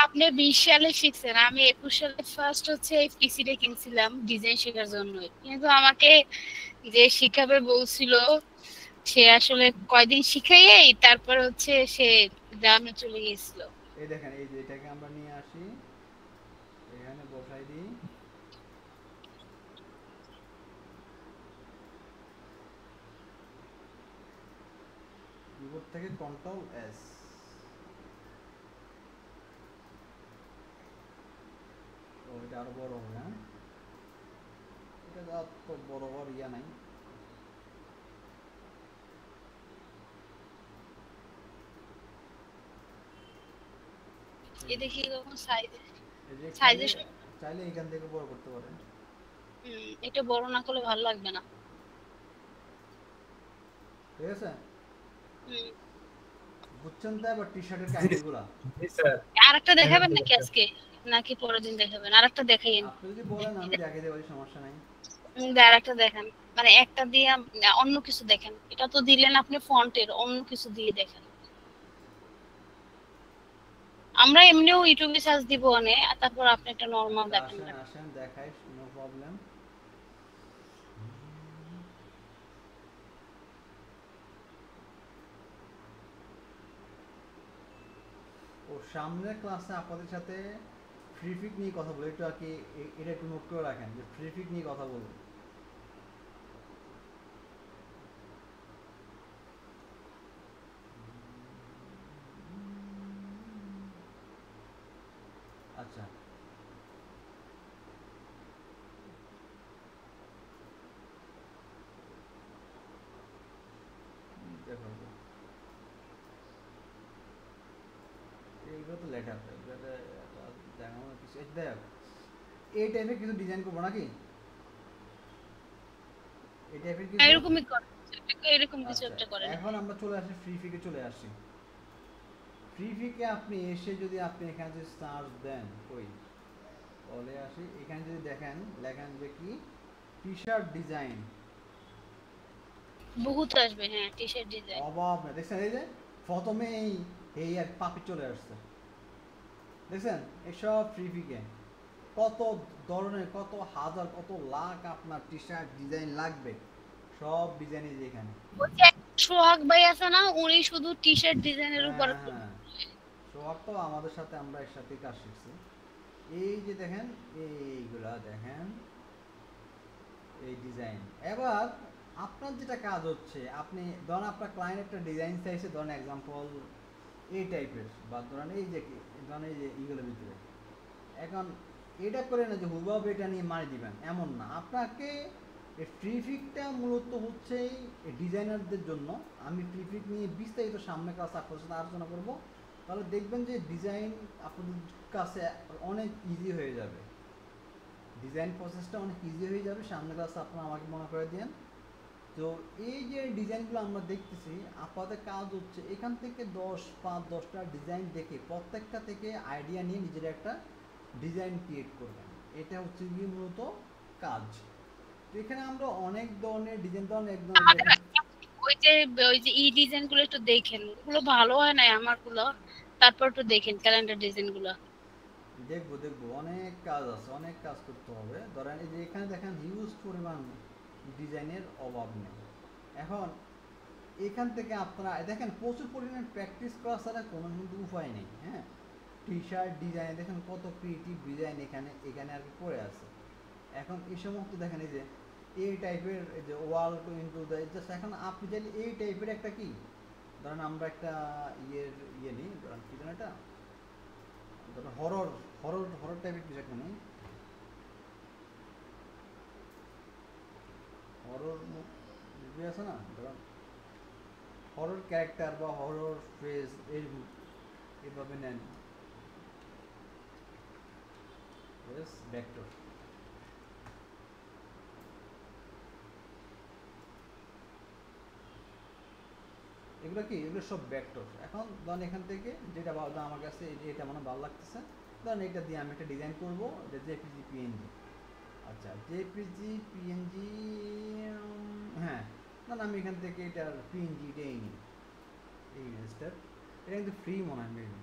আপনি 20 সালে শিখছেন, আমি 21 সালে ফার্স্ট হচ্ছে এই পিসিটা কিনছিলাম ডিজাইন শেখার জন্য, কিন্তু আমাকে যে শিখাবে বলছিল সে আসলে কয়দিন শিখাইয়েই তারপর হচ্ছে সে গ্রামে চলে গিয়েছিল। এই দেখেন এই যে এটাকে আমরা নিয়ে আসি, এখানে বসাই দিই। কিবোর্ড থেকে কন্ট্রোল এস। ও এটা আরো বড় হবে, হ্যাঁ এটা তো বড় বড় ইয়া নাই। এটা কি এরকম সাইজ এই যে সাইজে চাইলে এখান থেকে বড় করতে পারেন। এটা বড় না করলে ভালো লাগবে না। ঠিক আছে, হুম। বুঝছেন তো এবার টি শার্টের কাহিনীগুলো। জি স্যার। আরেকটা দেখাবেন নাকি আজকে, নাকি পরের দিন দেখাবেন? আরেকটা দেখাইন। আপনি যদি বলেন আমি দেখাই দেব, সমস্যা নাই। আরেকটা দেখান, মানে একটা দিয়ে অন্য কিছু দেখেন। এটা তো দিলেন আপনি ফন্টের, অন্য কিছু দিয়ে দেখেন। আমরা এমনিও ইউটিউবে সার্চ দিব অনেক, আর তারপর আপনি একটা নরমাল দেখেন। আসেন আসেন দেখাই, নো প্রবলেম। ও সামনের ক্লাসে আপনাদের সাথে ফ্রি পিক নিয়ে কথা বলি, একটু আর কি এটা একটু নোট করে রাখেন যে ফ্রি পিক নিয়ে কথা বলবো। আচ্ছা দেখো এইগুলো তো লেটার, এগুলোতে দেখানো কিছু দেখ এই টাইপের কিছু ডিজাইন করবো নাকি, এই টাইপের কিছু। এরকমই করেন, এরকম কিছু আচ্ছা, একটা করেন। এখন আমরা চলে আসি ফ্রি পিকে, চলে আসি ফ্রি পিকে। আপনি এসে যদি আপনি এখানে যদি সার্চ দেন, কই বলে আসি, এখানে যদি দেখেন লেখেন যে কি টি শার্ট ডিজাইন, বহুত আসবে। হ্যাঁ, টি শার্ট ডিজাইন অভাব না। দেখছেন এই যে প্রথমে এই এক পাপি চলে আসছে, দেখছেন এসব ফ্রি পিকে কত ধরনের, কত হাজার, কত লাখ আপনার টি শার্ট ডিজাইন লাগবে, সব ডিজাইনই যেখানে। ওই যে সোহাগ ভাই আছে না, উনি শুধু টি শার্ট ডিজাইনের উপর। হ্যাঁ, সোহাগ তো আমাদের সাথে, আমরা একসাথে কাজ শিখছি। এই যে দেখেন এইগুলা দেখেন এই ডিজাইন। এবার আপনার যেটা কাজ হচ্ছে, আপনি ধরেন আপনার ক্লায়েন্ট একটা ডিজাইন চাইছে, ধরেন এক্সাম্পল এই টাইপের, বা ধরেন এই যে ধরেন এই যে এইগুলোর ভিতরে, এখন এটা করে না যে হুবহু এটা নিয়ে মারি দিবেন এমন না। আপনাকে এই ফ্রি পিকটা মূলত হচ্ছে এই ডিজাইনারদের জন্য। আমি ফ্রি পিক নিয়ে বিস্তারিত সামনে ক্লাস আপনার সাথে আলোচনা করব, তাহলে দেখবেন যে ডিজাইন আপনাদের কাছে অনেক ইজি হয়ে যাবে, ডিজাইন প্রসেসটা অনেক ইজি হয়ে যাবে। সামনে ক্লাসে আপনারা আমাকে মনে করে দেন। তো এই যে ডিজাইনগুলো আমরা দেখতেছি, আপনাদের কাজ হচ্ছে এখান থেকে 10টা ডিজাইন দেখে প্রত্যেকটা থেকে আইডিয়া নিয়ে নিজের একটা ডিজাইন ক্রিয়েট করবেন। এটা হচ্ছে গিয়ে মূলত কাজ। তো এখানে আমরা অনেক ধরনের ডিজাইন, ধরনের একদম ওই যে এই ডিজাইন গুলো একটু দেখেন, ওগুলো ভালো হয় না আমারগুলো। তারপর একটু দেখেন ক্যালেন্ডার ডিজাইন গুলো। দেখবো অনেক কাজ আছে, অনেক কাজ করতে হবে। ধরেন এই যে এখানে দেখেন হিউজ পরিমাণ ডিজাইনের অভাব নেই। এখন এখান থেকে আপনারা দেখেন প্রচুর পরিমাণ প্র্যাকটিস করা ছাড়া কোনো কিন্তু উপায় নেই। হ্যাঁ, টি শার্ট ডিজাইন দেখেন কত ক্রিয়েটিভ ডিজাইন এখানে আর কি পড়ে আছে। এখন এই সমস্ত দেখেন এই যে এই টাইপের, এই যে ওয়াল টু ইনটু দ্য, জাস্ট এখন আপনি চাইলে এই টাইপের একটা কি, ধরেন আমরা একটা ইয়ে নিই, ধরেন কি জানেন এটা, ধরেন হরর হরর হরর টাইপের কিছু একটা নেই, হরর মুভি আছে না, ধরেন হরর ক্যারেক্টার বা হরর ফেস এইভাবে নেন। ভেক্টর এগুলো কি, এগুলো সব ভেক্টর। এখন ধরেন এখান থেকে যেটা ভালো আমার কাছে, এটা মানে ভালো লাগতেছে, ধরেন এটা দিয়ে আমি একটা ডিজাইন করবো, এটা জেপিজি পিএনজি। আচ্ছা জেপিজি পিএনজি, হ্যাঁ ধরেন আমি এখান থেকে এটার পিএনজিটাই নিই, এই জিনিসটার। এটা কিন্তু ফ্রি মনে হয় মেবি,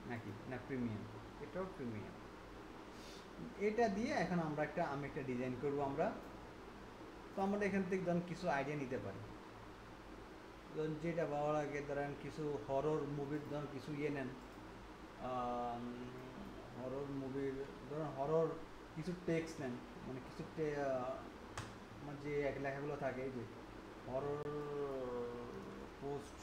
নাকি না প্রিমিয়াম, এটাও প্রিমিয়াম। এটা দিয়ে এখন আমি একটা ডিজাইন করব আমরা। তো আমরা এখান থেকে ধরেন কিছু আইডিয়া নিতে পারি, ধরেন যেটা ভালো লাগে, ধরেন কিছু হরর মুভির ধরেন কিছু ইয়ে নেন, হরর মুভির ধরেন হরর কিছু টেক্সট নেন, মানে কিছু মানে যে লেখাগুলো থাকে, এই যে হরর পোস্ট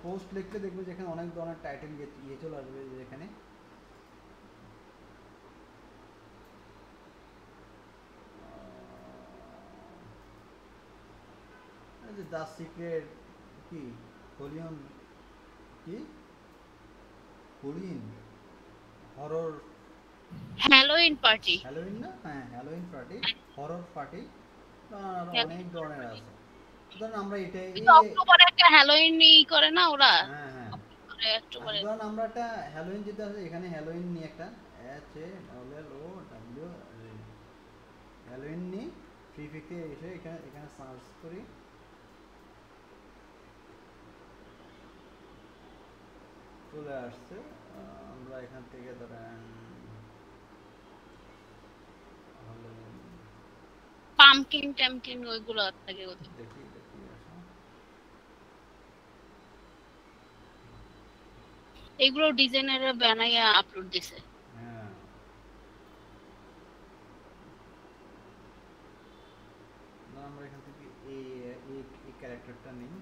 পোস্ট লিখলে দেখবে যেখানে অনেক ধরনের টাইটেল ইয়ে চলে আসবে যেখানে যে দ্য সিক্রেট কি হলিউন কি হলিউন হরর হ্যালোইন পার্টি। হ্যালোইন না, হ্যাঁ হ্যালোইন পার্টি, হরর পার্টি, আর অনেক ধরনের আছে। ধরুন আমরা এটা এই অক্টোবরে একটা হ্যালোইন করে না ওরা? হ্যাঁ হ্যাঁ অক্টোবরে ধরুন আমরা একটা হ্যালোইন যেটা আছে এখানে হ্যালোইন নিয়ে একটা HALLOW হ্যালোইন নিয়ে ফ্রি পিকে এসে এখানে এখানে সার্চ করি, চলে আসছে। আমরা এখান থেকে ধরেন পামকিন ট্যামকিন ওইগুলো থাকে ওদের। দেখি দেখি আসো এগুলো ডিজাইনাররা বানাইয়া আপলোড দিছে। হ্যাঁ না আমরা এখান থেকে এই এই ক্যারেক্টারটা নিই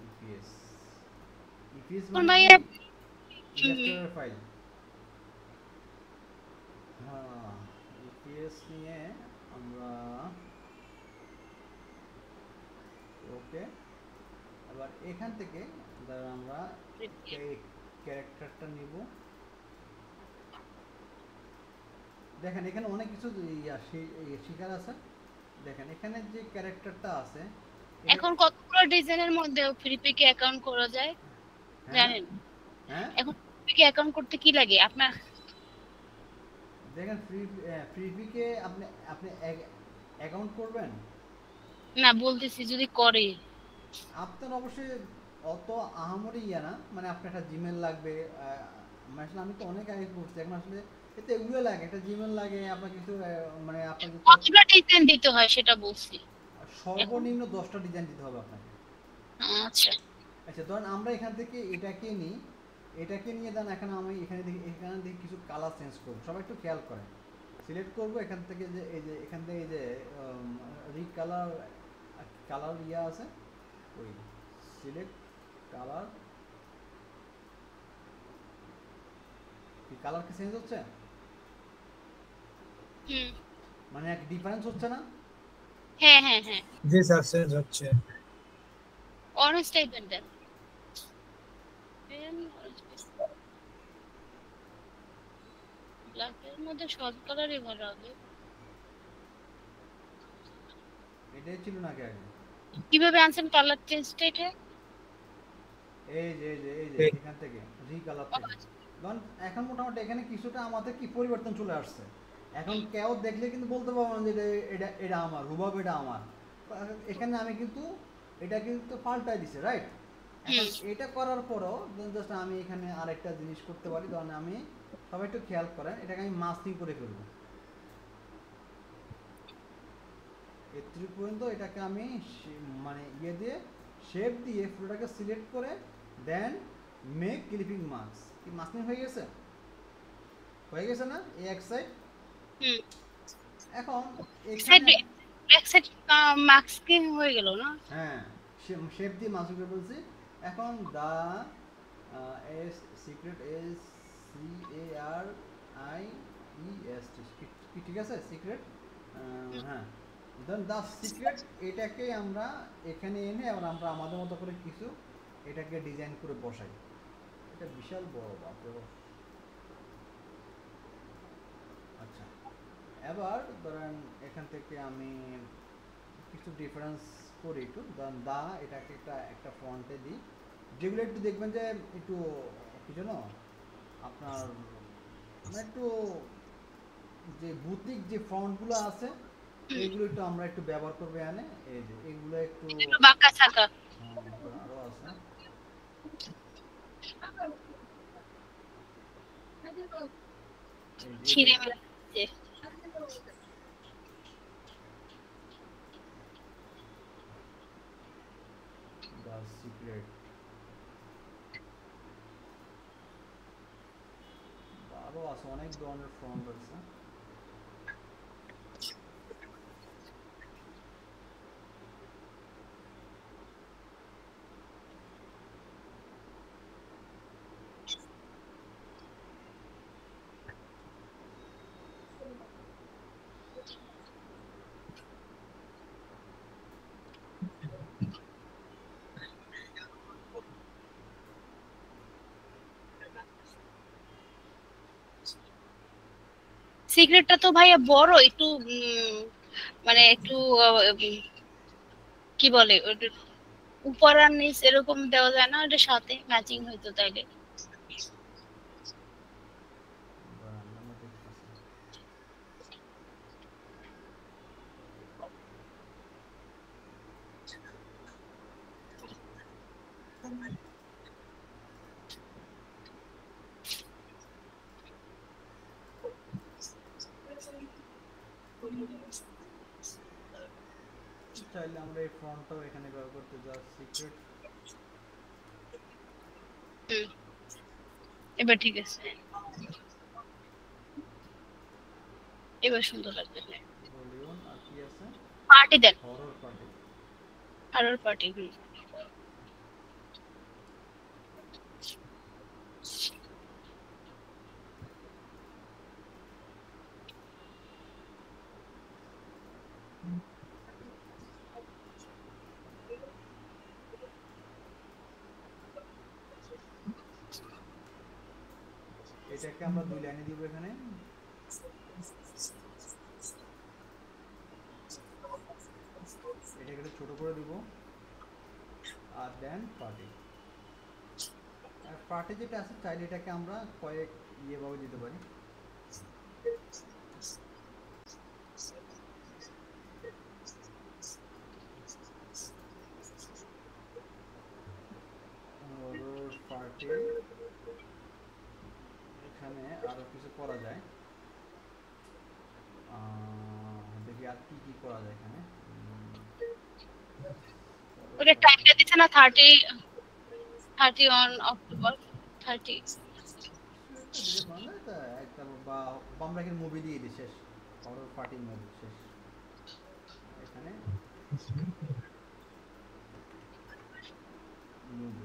ইপিএস কোন মানে ভাইয়া ইলাস্ট্রেটর ফাইল, হ্যাঁ ইপিএস নিয়ে আমরা ওকে। আবার এখান থেকে ধর আমরা এই ক্যারেক্টারটা নিব, দেখেন এখানে অনেক কিছু শিকার আছে। দেখেন এখানে যে ক্যারেক্টারটা আছে এখন কতগুলো ডিজাইনের মধ্যে ফ্রি পিকে অ্যাকাউন্ট করা যায় জানেন? হ্যাঁ এখন পিকে অ্যাকাউন্ট করতে কি লাগে আপনার? দেখেন ফ্রি পিকে আপনি আপনি অ্যাকাউন্ট করবেন না বলতেছি যদি করে। আপনার অবশ্যই অত আহামরি ইয়া না, মানে আপনার একটা জিমেল লাগবে। আসলে আমি তো অনেক আগে করছি, এখন আসলে এতে এগুলো লাগে, একটা জিমেল লাগে, আপনার কিছু মানে আপনার কতগুলো ডিজাইন দিতে হয় সেটা বলছি। সর্বনিম্ন 10টা ডিজাইন দিতে হবে আপনাকে। আচ্ছা আচ্ছা ধরেন আমরা এখান থেকে এটাকে নিই, এটাকে নিয়ে দেন এখন আমি এখানে দেখি কিছু কালার চেঞ্জ করব। সবাই একটু খেয়াল করেন, সিলেক্ট করব এখান থেকে যে এই যে এখান থেকে এই যে রিকালার কালার ইয়া আছে, ওই সিলেক্ট কালার, কি কালার কি চেঞ্জ হচ্ছে, হুম মানে এক ডিফারেন্স হচ্ছে না? হ্যাঁ হ্যাঁ হ্যাঁ জি স্যার চেঞ্জ হচ্ছে। অরেঞ্জ টাইপের দেন। ব্ল্যাকের মধ্যে সব কালারই ভালো হবে। এটাই ছিল নাকি আগে? কিভাবে আনছেন কালার চেঞ্জটা এটা? এই যে এখান থেকে রিকালার থেকে ধরুন এখন মোটামুটি এখানে কিছুটা আমাদের কি পরিবর্তন চলে আসছে। এখন কেউ দেখলে কিন্তু বলতে পারবো না যে এটা এটা আমার রুবাব, এটা আমার। এখানে আমি কিন্তু এটা কিন্তু পাল্টাই দিছে, রাইট? এখন এটা করার পরও জাস্ট আমি এখানে আরেকটা জিনিস করতে পারি। ধরেন আমি সবাই একটু খেয়াল করেন, এটাকে আমি মাস্কিং করে ফেলবো 31 পর্যন্ত। এটাকে আমি মানে ইয়ে দিয়ে শেপ দিয়ে পুরোটাকে সিলেক্ট করে দেন মেক ক্লিপিং মাস্ক। কি মাস্কিং হয়ে গেছে? হয়ে গেছে না এই এক সাইড? হুম এখন সাইড এখানে ব্যাক সাইড মাস্কিং হয়ে গেল না? হ্যাঁ শেপ দিয়ে মাস্কিং করে বলছি। এখন দা এস সিক্রেট এস CARIEST কি ঠিক আছে সিক্রেট? হ্যাঁ দেন দা সিক্রেট এটাকে আমরা এখানে এনে আবার আমরা আমাদের মতো করে কিছু এটাকে ডিজাইন করে বসাই। এটা বিশাল বড় বাপরে বাপ। আচ্ছা এবার ধরেন এখান থেকে আমি কিছু ডিফারেন্স করি একটু। ধরেন দা এটাকে একটা ফন্টে দিই, যেগুলো একটু দেখবেন যে একটু কি যেন আপনার মানে একটু যে বুটিক যে ফন্টগুলো আছে এইগুলো একটু আমরা একটু ব্যবহার করবো এখানে। এই যে এগুলো একটু বাঁকা ছাকা। আরো আছে ছিঁড়ে মেরেছে। দ্য সিক্রেট আরো আছে, অনেক ধরনের ফন্ট আছে। সিক্রেটটা তো ভাইয়া বড় একটু মানে একটু কি বলে ওটা উপর আর নিচ এরকম দেওয়া যায় না, ওটা সাথে ম্যাচিং হইতো তাইলে। আমরা দেখতেছি। চাইলে আমরা এই ফন্টটাও এখানে ব্যবহার করতে যাচ্ছি সিক্রেট। এবার ঠিক আছে, এবার সুন্দর লাগবে। ভলিউম আর কি আছে, পার্টি দেন, হরর পার্টি। Horror party. এটাকে আমরা 2 লাইনে দিব এখানে। এটাকে একটু ছোট করে দিব। আর দেন পার্টি। আর পার্টি যেটা আছে চাইলে এটাকে আমরা কয়েক ভাবে দিতে পারি। হরর পার্টি এখানে আরো কিছু করা যায়। দেখি আর কি কি করা যায় এখানে। ওটা টাইমটা দিছে না 31 অক্টোবর 30। দিতে পারো না, তা একটা বা আমরা এখানে মুভি দিয়ে দিই শেষ, হরর পার্টি মুভি শেষ এখানে মুভি।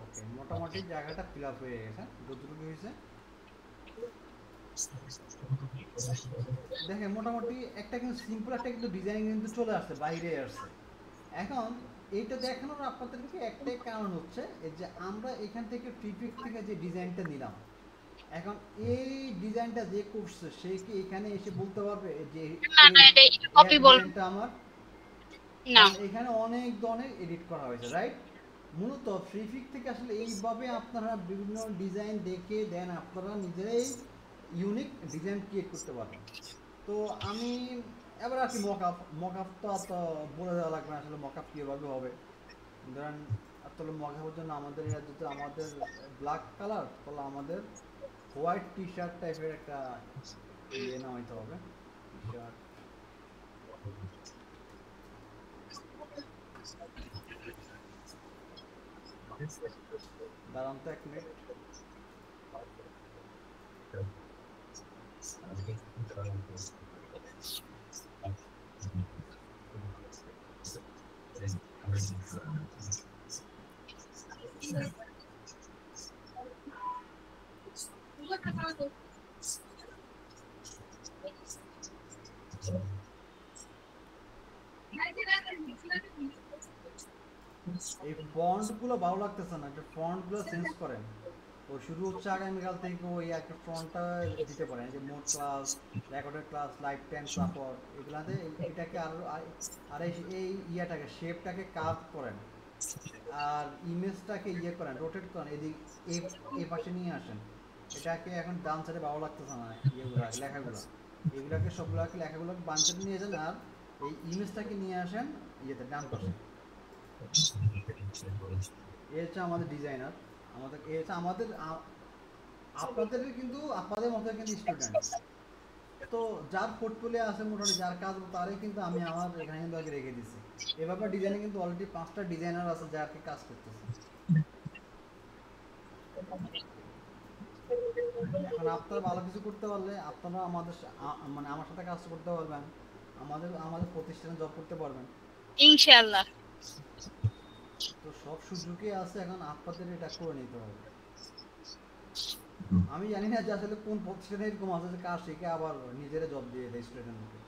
ওকে, মোটামুটি জায়গাটা ফিল আপ হয়ে গেছে। যতটুকু হয়েছে দেখেন, মোটামুটি একটা কিন্তু সিম্পল একটা কিন্তু ডিজাইন কিন্তু চলে আসছে, বাইরে আসছে। এখন এইটা দেখানোর আপনাদেরকে একটাই কারণ হচ্ছে এই যে আমরা এখান থেকে ট্রিপিক থেকে যে ডিজাইনটা নিলাম, এখন এই ডিজাইনটা যে করছে সে কি এখানে এসে বলতে পারবে যে না না, এটা কপি বল ডিজাইনটা আমার না। এখানে অনেক ধরনের এডিট করা হয়েছে, রাইট? মূলত ট্রিপিক থেকে আসলে এইভাবে আপনারা বিভিন্ন ডিজাইন দেখে দেন আপনারা নিজেরাই ইউনিক ডিজাইন ক্রিয়েট করতে পারবেন। তো আমি এবার আর কি মকআপ তো বলে দেওয়া লাগবে না আসলে মকআপ কীভাবে হবে। ধরেন আসলে মকআপের জন্য আমাদের যদি আমাদের ব্ল্যাক কালার, তাহলে আমাদের হোয়াইট টি শার্ট টাইপের একটা নামাইতে হবে। টি শার্ট দাঁড়ান তো 1 মিনিট। এই ফন্টগুলো ভালো লাগতেছে না, একটা ফন্টগুলো চেঞ্জ করেন। ও শুরু হচ্ছে আগামীকাল থেকে ওই একটা ফন্টটা দিতে পারেন, যে mode class, recorded class, life time support, এগুলাতে এটাকে আর এই ইয়াটাকে শেপটাকে কার্ভ করেন, আর ইমেজটাকে করেন, রোটেট করেন, এদিক এই পাশে নিয়ে আসেন। এটাকে এখন ডান সাইডে ভালো লাগতেছে না লেখাগুলো, এগুলাকে সবগুলোকে লেখাগুলোকে বাম সাইডে নিয়ে যান, আর এই ইমেজটাকে নিয়ে আসেন ডান পাশে। এ হচ্ছে আমাদের ডিজাইনার, এ হচ্ছে আমাদের আপনাদের কিন্তু আপনাদের মতো কিন্তু স্টুডেন্ট। তো যার পোর্টফোলিও আছে মোটামুটি যার কাজ তারই কিন্তু আমি আমার এখানে কিন্তু আগে রেখে দিচ্ছি। এভাবে ডিজাইনে কিন্তু অলরেডি 5টা ডিজাইনার আছে যাকে কাজ করতেছে। এখন আপনারা ভালো কিছু করতে পারলে আপনারা আমাদের মানে আমার সাথে কাজ করতে পারবেন, আমাদের প্রতিষ্ঠানে জব করতে পারবেন ইনশাআল্লাহ। তো সব সুযোগই আছে, এখন আপনাদের এটা করে নিতে হবে। আমি জানি না যে আসলে কোন প্রতিষ্ঠানে এরকম আছে যে কাজ শিখে আবার নিজেরা জব দিয়ে দেয় স্টুডেন্টকে।